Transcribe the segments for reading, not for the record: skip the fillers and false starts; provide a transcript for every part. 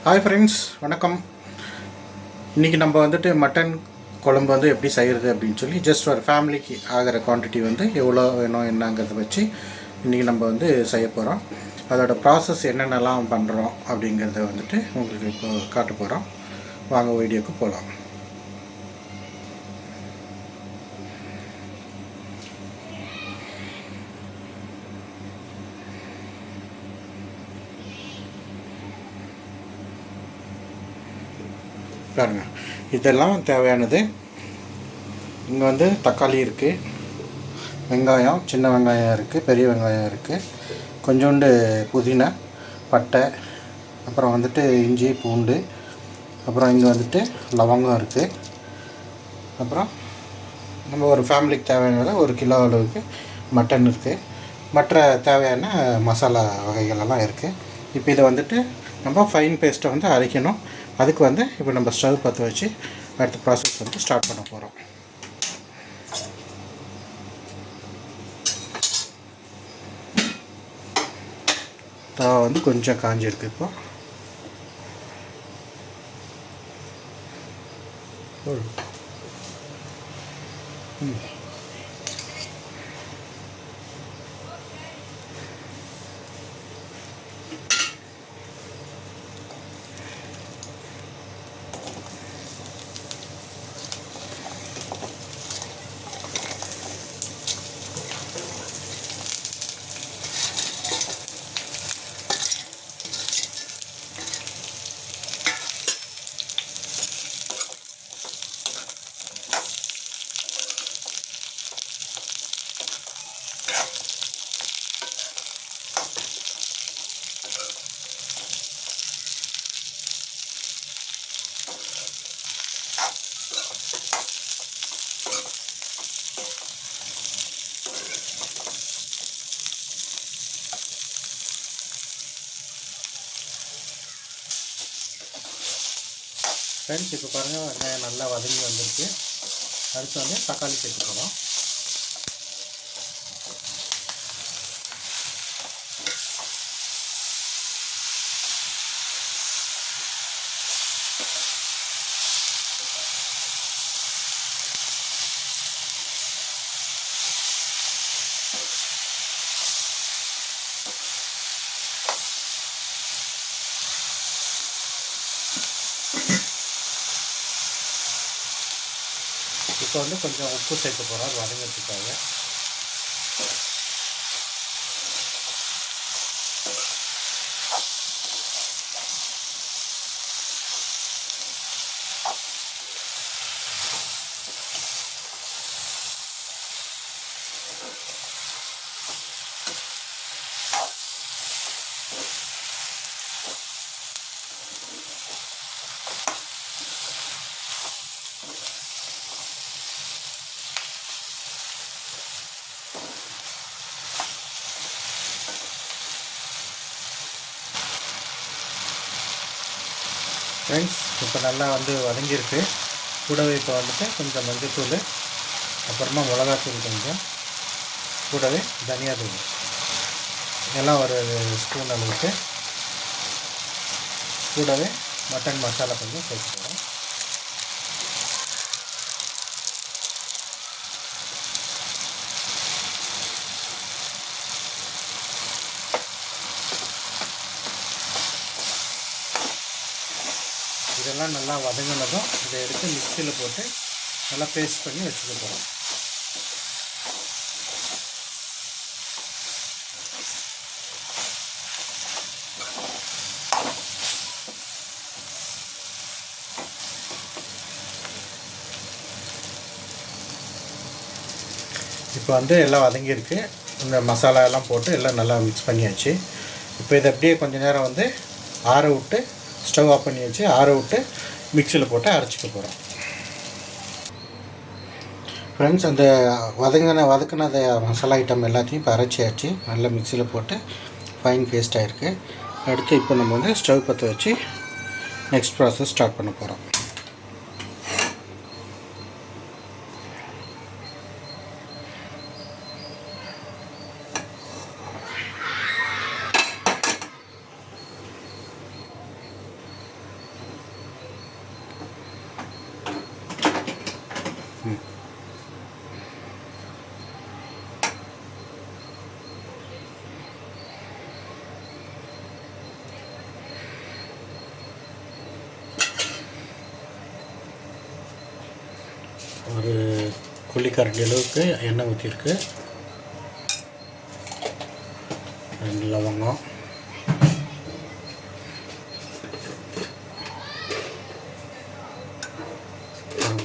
Hi friends, வணக்கம். இன்றைக்கி நம்ம வந்துட்டு மட்டன் குழம்பு வந்து எப்படி செய்கிறது அப்படின்னு சொல்லி ஜஸ்ட் ஒரு ஃபேமிலிக்கு ஆகிற குவான்டிட்டி வந்து எவ்வளோ வேணும் என்னங்கிறத வச்சு இன்றைக்கி நம்ம வந்து செய்ய போகிறோம். அதோட ப்ராசஸ் என்னென்னலாம் பண்ணுறோம் அப்படிங்கிறத வந்துட்டு உங்களுக்கு இப்போ காட்ட போகிறோம். வாங்க வீடியோக்கு போகலாம். பாருங்கள், இதெல்லாம் தேவையானது. இங்கே வந்து தக்காளி இருக்குது, வெங்காயம், சின்ன வெங்காயம் இருக்குது, பெரிய வெங்காயம் இருக்குது, கொஞ்சோண்டு புதினா, பட்டை, அப்புறம் வந்துட்டு இஞ்சி பூண்டு, அப்புறம் இங்கே வந்துட்டு லவங்கம் இருக்குது. அப்புறம் நம்ம ஒரு ஃபேமிலிக்கு தேவையான 1 கிலோ அளவுக்கு மட்டன் இருக்குது. மற்ற தேவையான மசாலா வகைகளெல்லாம் இருக்குது. இப்போ இதை வந்துட்டு நம்ம ஃபைன் பேஸ்ட்டை வந்து அரைக்கணும். அதுக்கு வந்து இப்போ நம்ம ஸ்டவ் பற்ற வச்சு அடுத்த ப்ராசஸ் வந்து ஸ்டார்ட் பண்ண போகிறோம். தவா வந்து கொஞ்சம் காஞ்சிருக்கு. இப்போ ஃப்ரெண்ட்ஸ், இப்போ பாருங்கள், வெங்காயம் நல்லா வதங்கி வந்திருக்கு. அடுத்து வந்து தக்காளி சேர்த்து போகிறோம். இப்போ வந்து கொஞ்சம் உப்பு சேர்க்க போகிறோம் வதங்கிறதுக்காக. ஃப்ரெண்ட்ஸ், இப்போ நல்லா வந்து வதங்கியிருக்கு. கூடவே இப்போ வந்துட்டு கொஞ்சம் மஞ்சள்தூள், அப்புறமா மிளகாத்தூள் கொஞ்சம், கூடவே தனியாத்தூள் எல்லாம் ஒரு ஸ்பூன் அளவுக்கு, கூடவே மட்டன் மசாலா கொஞ்சம் சேர்த்துக்கிறோம். இதெல்லாம் நல்லா வதங்கினதும் இதை எடுத்து மிக்சியில் போட்டு நல்லா பேஸ்ட் பண்ணி வச்சுக்க போகிறோம். இப்போ வந்து எல்லாம் வதங்கியிருக்கு. இந்த மசாலா எல்லாம் போட்டு எல்லாம் நல்லா மிக்ஸ் பண்ணியாச்சு. இப்போ இதை அப்படியே கொஞ்சம் நேரம் வந்து ஆற விட்டு, ஸ்டவ் ஆஃப் பண்ணி வச்சு ஆற விட்டு மிக்சியில் போட்டு அரைச்சிக்க போகிறோம். ஃப்ரெண்ட்ஸ், அந்த வதக்கினத மசாலா ஐட்டம் எல்லாத்தையும் இப்போ அரைச்சியாச்சு. நல்லா மிக்சியில் போட்டு ஃபைன் பேஸ்ட் ஆகிருக்கு. அடுத்து இப்போ நம்ம வந்து ஸ்டவ் பற்ற வச்சு நெக்ஸ்ட் ப்ராசஸ் ஸ்டார்ட் பண்ண போகிறோம். ஒரு குழிக்கரண்டி அளவுக்கு எண்ணெய் ஊற்றிருக்கு. 2 லவங்கம்,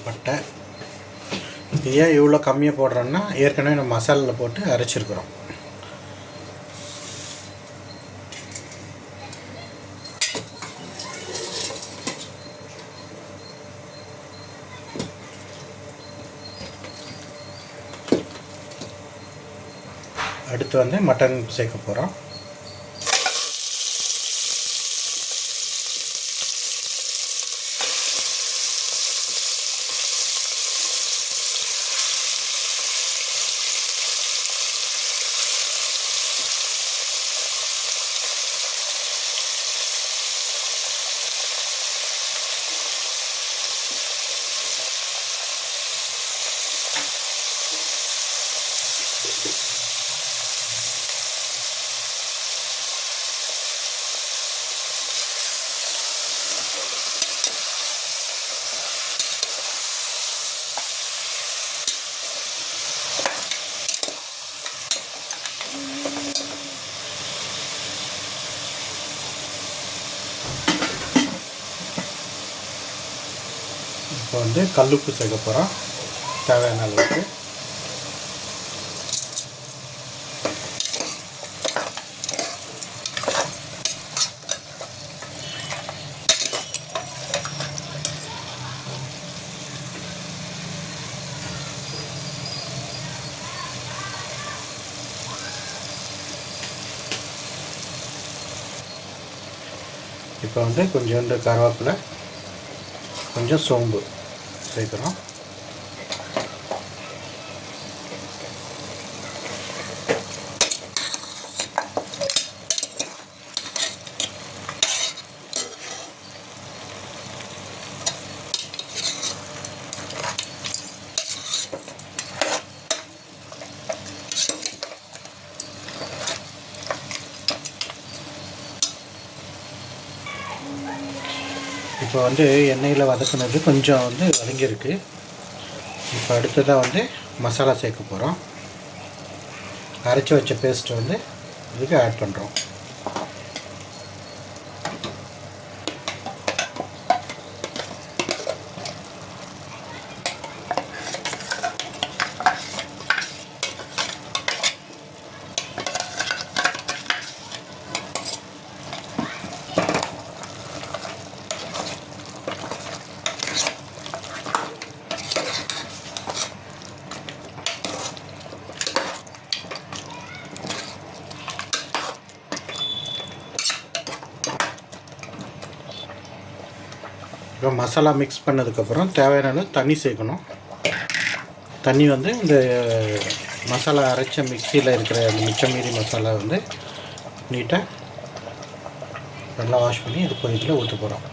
பட்டை. இது ஏன் இவ்வளோ கம்மியாக போடுறோன்னா ஏற்கனவே நம்ம மசாலாவில் போட்டு அரைச்சிருக்கிறோம். அடுத்து வந்து மட்டன் சேர்க்க போகிறோம். இப்போ வந்து கல்லுப்பு சேர்க்க போகிறோம் தேவையான அளவுக்கு. இப்போ வந்து கொஞ்சோண்டு கருவேப்பிலை, கொஞ்சம் சோம்பு சேர்க்குறோம். இப்போ வந்து எண்ணெயில் வதக்குனது கொஞ்சம் வந்து வதங்கியிருக்கு. இப்போ அடுத்ததாக வந்து மசாலா சேர்க்க போகிறோம். அரைச்சி வச்ச பேஸ்ட்டு வந்து இதுக்கு ஆட் பண்ணுறோம். இப்போ மசாலா மிக்ஸ் பண்ணதுக்கப்புறம் தேவையான அளவு தண்ணி சேர்க்கணும். தண்ணி வந்து இந்த மசாலா அரைச்ச மிக்சியில் இருக்கிற அந்த மிச்சம் மீறி மசாலா வந்து நீட்டாக நல்லா வாஷ் பண்ணி இது இதில் ஊற்ற போகிறோம்.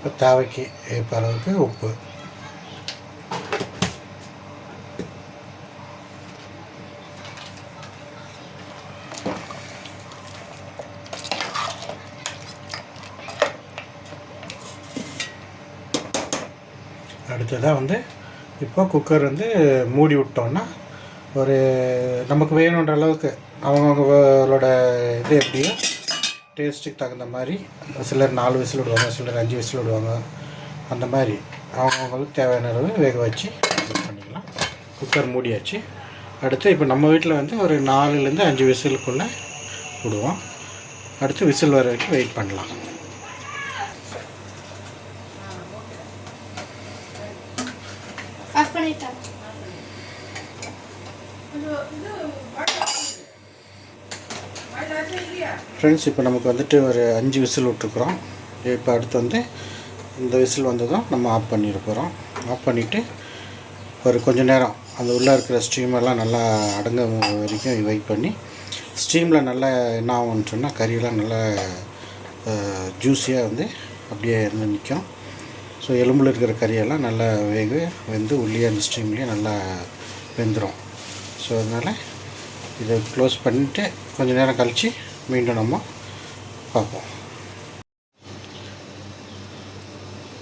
இப்போ தேவைக்கு ஏற்ப அளவுக்கு உப்பு, அடுத்ததாக வந்து இப்போ குக்கர் வந்து மூடி விட்டோன்னா ஒரு நமக்கு வேணுன்ற அளவுக்கு அவங்கவுங்களோட இது எப்படியோ டேஸ்ட்டுக்கு தகுந்த மாதிரி சிலர் 4 விசில் விடுவாங்க, சிலர் 5 விசில் விடுவாங்க. அந்த மாதிரி அவங்கவுங்களுக்கு தேவையான அளவு வேக வச்சு இது பண்ணிக்கலாம். குக்கர் மூடியாச்சு. அடுத்து இப்போ நம்ம வீட்டில் வந்து ஒரு 4லேருந்து 5 விசிலுக்குள்ளே விடுவோம். அடுத்து விசில் வர வரைக்கும் வெயிட் பண்ணலாம். ஃப்ரெண்ட்ஸ், இப்போ நமக்கு வந்துட்டு ஒரு 5 விசில் விட்டுருக்குறோம். இப்போ அடுத்து வந்து இந்த விசில் வந்ததும் நம்ம ஆஃப் பண்ணிட போகிறோம். ஆஃப் பண்ணிவிட்டு ஒரு கொஞ்சம் நேரம் அந்த உள்ளே இருக்கிற ஸ்டீமெல்லாம் நல்லா அடங்க வரைக்கும் வெயிட் பண்ணி, ஸ்டீமில் நல்லா என்ன ஆகும்னு சொன்னால் கறியெல்லாம் நல்லா ஜூஸியாக வந்து அப்படியே இருந்து நிற்கும். ஸோ எலும்பில் இருக்கிற கறியெல்லாம் நல்லா வெந்து உள்ளே அந்த ஸ்டீம்லேயே நல்லா வெந்துடும். ஸோ அதனால் இதை க்ளோஸ் பண்ணிவிட்டு கொஞ்சம் நேரம் கழித்து மீண்டும் நம்ம பார்ப்போம்.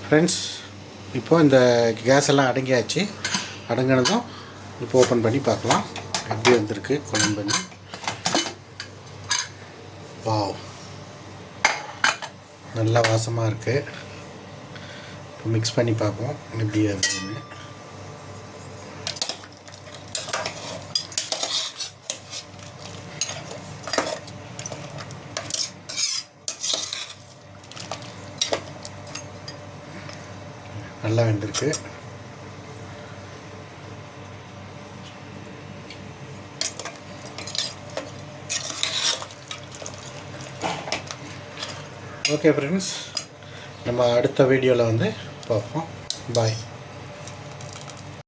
ஃப்ரெண்ட்ஸ், இப்போது இந்த கேஸ் எல்லாம் அடங்கியாச்சு. அடங்கினதும் இப்போ ஓப்பன் பண்ணி பார்க்கலாம் எப்படி வந்திருக்கு குழம்புன்னு. வாவ், நல்லா வாசமாக இருக்குது. இப்போ மிக்ஸ் பண்ணி பார்ப்போம் எப்படி இருக்குன்னு. நல்லா வெந்திருக்கு. ஓகே ஃப்ரெண்ட்ஸ், நம்ம அடுத்த வீடியோவில் வந்து பார்ப்போம். பாய்.